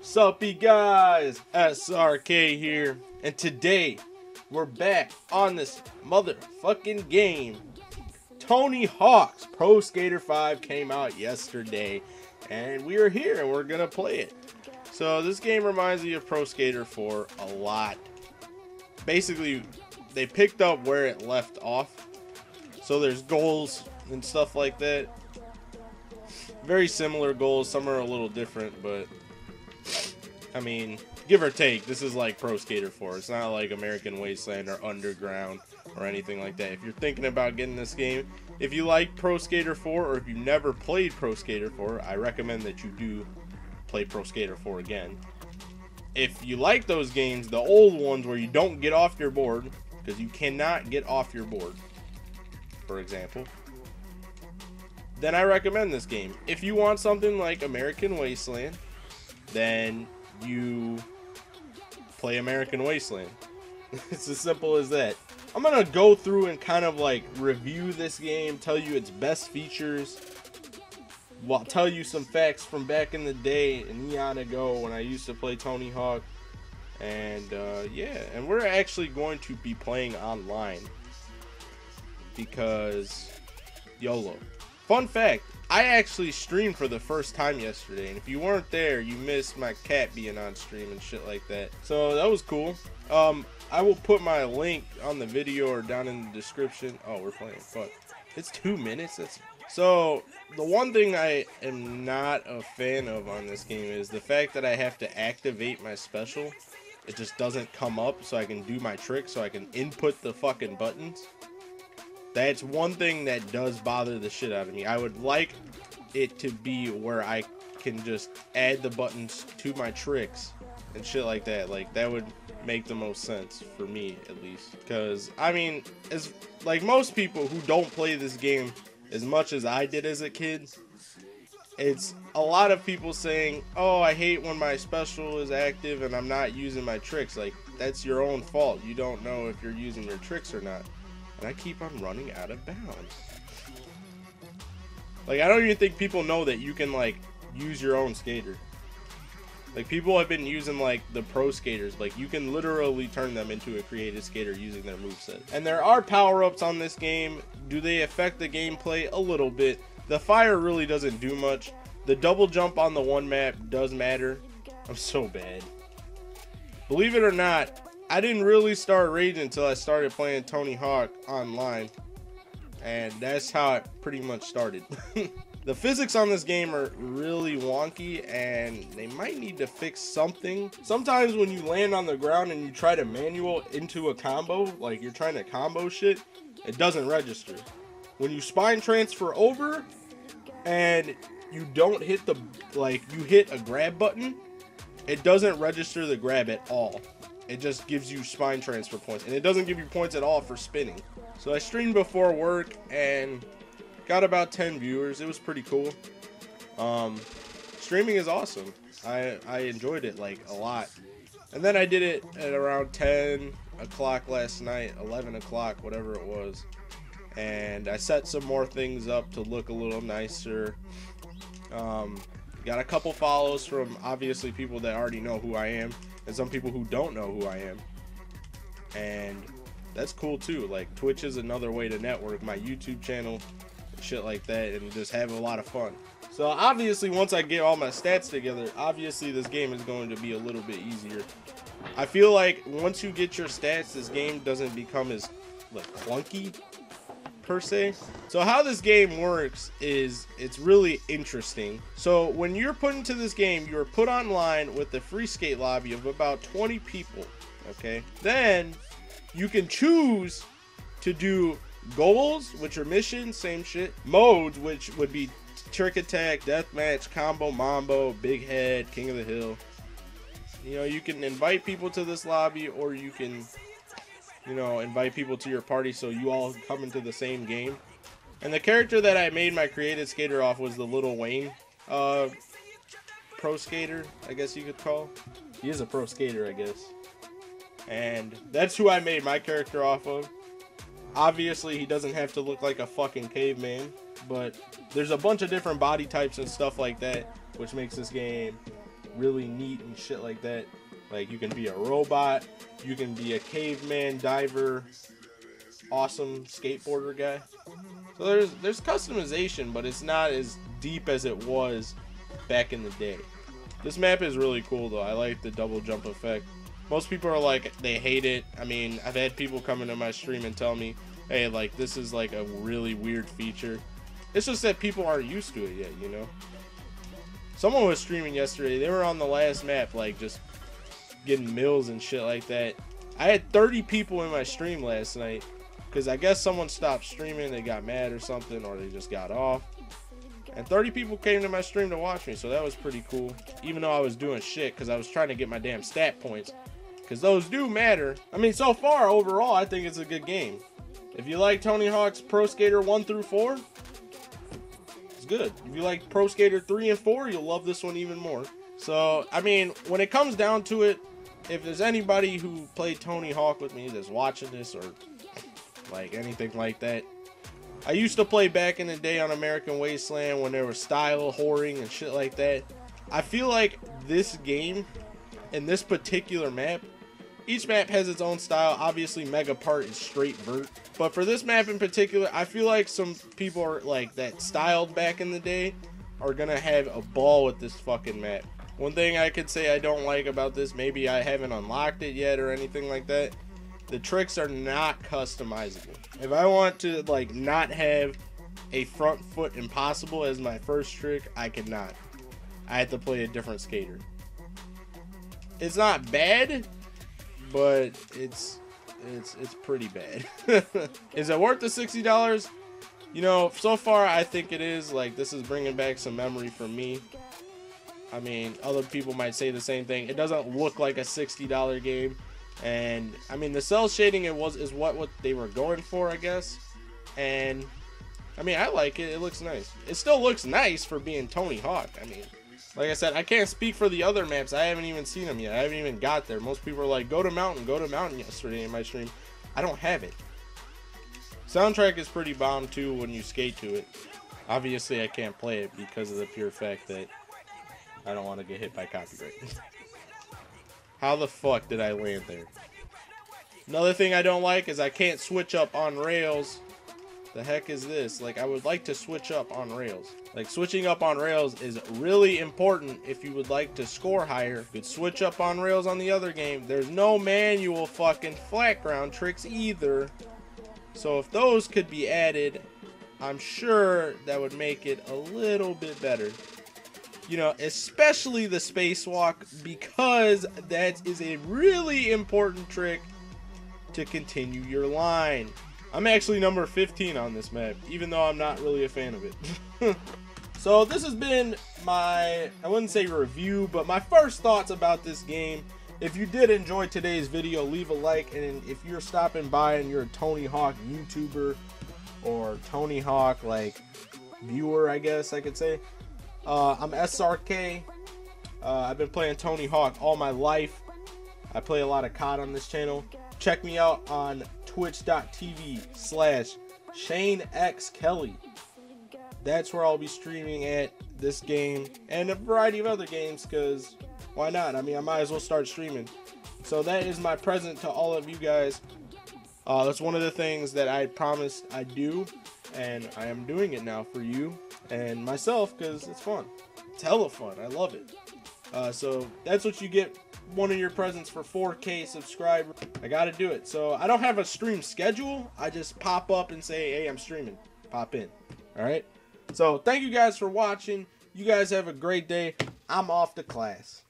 Suppy guys, SRK here, and today we're back on this motherfucking game. Tony Hawk's Pro Skater 5 came out yesterday, and we are here and we're gonna play it. So this game reminds me of Pro Skater 4 a lot. Basically, they picked up where it left off, so there's goals and stuff like that. Very similar goals, some are a little different, but I mean, give or take, this is like Pro Skater 4. It's not like American Wasteland or Underground or anything like that. If you're thinking about getting this game, if you like Pro Skater 4 or if you've never played Pro Skater 4, I recommend that you do play Pro Skater 4 again. If you like those games, the old ones where you don't get off your board, because you cannot get off your board, for example, then I recommend this game. If you want something like American Wasteland, then you play American Wasteland. It's as simple as that. I'm gonna go through and kind of like review this game, tell you its best features, well, tell you some facts from back in the day, an eon ago when I used to play Tony Hawk, and yeah, and we're actually going to be playing online because YOLO. Fun fact, I actually streamed for the first time yesterday, and if you weren't there, you missed my cat being on stream and shit like that. So that was cool. I will put my link on the video or down in the description. Oh, we're playing. Fuck. It's 2 minutes. So the one thing I am not a fan of on this game is the fact that I have to activate my special. It just doesn't come up so I can do my trick, so I can input the fucking buttons. That's one thing that does bother the shit out of me. I would like it to be where I can just add the buttons to my tricks and shit like that. Like, that would make the most sense for me, at least. Because, I mean, as like most people who don't play this game as much as I did as a kid, it's a lot of people saying, oh, I hate when my special is active and I'm not using my tricks. Like, that's your own fault. You don't know if you're using your tricks or not. And I keep on running out of bounds. Like, I don't even think people know that you can, like, use your own skater. Like, people have been using, like, the pro skaters. Like, you can literally turn them into a creative skater using their moveset. And there are power-ups on this game. Do they affect the gameplay? A little bit. The fire really doesn't do much. The double jump on the one map does matter. I'm so bad. Believe it or not, I didn't really start raging until I started playing Tony Hawk online, and that's how it pretty much started. The physics on this game are really wonky, and they might need to fix something. Sometimes when you land on the ground and you try to manual into a combo, like you're trying to combo shit, it doesn't register. When you spine transfer over and you don't hit the, like, you hit a grab button, it doesn't register the grab at all. It just gives you spine transfer points, and it doesn't give you points at all for spinning. So I streamed before work and got about 10 viewers. It was pretty cool. Streaming is awesome. I enjoyed it like a lot. And then I did it at around 10 o'clock last night, 11 o'clock, whatever it was. And I set some more things up to look a little nicer. Got a couple follows from obviously people that already know who I am, and some people who don't know who I am, and that's cool too. Like, Twitch is another way to network, my YouTube channel and shit like that, and just have a lot of fun. So obviously once I get all my stats together, obviously this game is going to be a little bit easier. I feel like once you get your stats, this game doesn't become as like clunky per se. So how this game works is it's really interesting. So when you're put into this game, you're put online with the free skate lobby of about 20 people, okay? Then you can choose to do goals, which are missions, same shit, modes, which would be trick attack, deathmatch, combo, mambo, big head, king of the hill. You know, you can invite people to this lobby, or you can, you know, invite people to your party so you all come into the same game. And the character that I made my creative skater off was the Lil Wayne pro skater, I guess you could call. He is a pro skater, I guess. And that's who I made my character off of. Obviously, he doesn't have to look like a fucking caveman, but there's a bunch of different body types and stuff like that, which makes this game really neat and shit like that. Like, you can be a robot, you can be a caveman, diver, awesome skateboarder guy. So there's customization, but it's not as deep as it was back in the day. This map is really cool though. I like the double jump effect. Most people are like, they hate it. I mean, I've had people come into my stream and tell me, hey, like, this is like a really weird feature. It's just that people aren't used to it yet, you know? Someone was streaming yesterday. They were on the last map, like, just getting mills and shit like that. I had 30 people in my stream last night because I guess someone stopped streaming. They got mad or something, or they just got off. And 30 people came to my stream to watch me, so that was pretty cool. Even though I was doing shit because I was trying to get my damn stat points, because those do matter. I mean, so far, overall, I think it's a good game. If you like Tony Hawk's Pro Skater 1 through 4, it's good. If you like Pro Skater 3 and 4, you'll love this one even more. So, I mean, when it comes down to it, if there's anybody who played Tony Hawk with me that's watching this or like anything like that, I used to play back in the day on American Wasteland when there was style whoring and shit like that. I feel like this game and this particular map, each map has its own style. Obviously, Mega Part is straight vert. But for this map in particular, I feel like some people are like that styled back in the day are gonna have a ball with this fucking map. One thing I could say I don't like about this, maybe I haven't unlocked it yet or anything like that, the tricks are not customizable. If I want to like not have a front foot impossible as my first trick, I cannot. I have to play a different skater. It's not bad, but it's pretty bad. Is it worth the $60? You know, so far I think it is. Like, this is bringing back some memory for me. I mean, other people might say the same thing. It doesn't look like a $60 game, and I mean the cell shading is what they were going for, I guess. And I mean, I like it. It looks nice. It still looks nice for being Tony Hawk. I mean, like I said, I can't speak for the other maps. I haven't even seen them yet. I haven't even got there. Most people are like, go to mountain yesterday in my stream. I don't have it. Soundtrack is pretty bomb too when you skate to it. Obviously, I can't play it because of the pure fact that I don't want to get hit by copyright. How the fuck did I land there? Another thing I don't like is I can't switch up on rails. The heck is this? Like, I would like to switch up on rails. Like, switching up on rails is really important if you would like to score higher. You could switch up on rails on the other game. There's no manual fucking flat ground tricks either. So if those could be added, I'm sure that would make it a little bit better. You know, especially the spacewalk, because that is a really important trick to continue your line. I'm actually number 15 on this map, even though I'm not really a fan of it. So this has been my, I wouldn't say review, but my first thoughts about this game. If you did enjoy today's video, leave a like, and if you're stopping by and you're a Tony Hawk YouTuber or Tony Hawk like viewer, I guess I could say, I'm SRK. I've been playing Tony Hawk all my life. I play a lot of COD on this channel. Check me out on twitch.tv/ShaneXKelly. That's where I'll be streaming at this game and a variety of other games, because why not? I mean, I might as well start streaming. So that is my present to all of you guys. That's one of the things that I promised I'd do, and I am doing it now for you and myself, because it's fun. It's hella fun. I love it. So that's what you get, one of your presents for 4K subscribers. I gotta do it. So I don't have a stream schedule. I just pop up and say, hey, I'm streaming. Pop in. Alright? So thank you guys for watching. You guys have a great day. I'm off to class.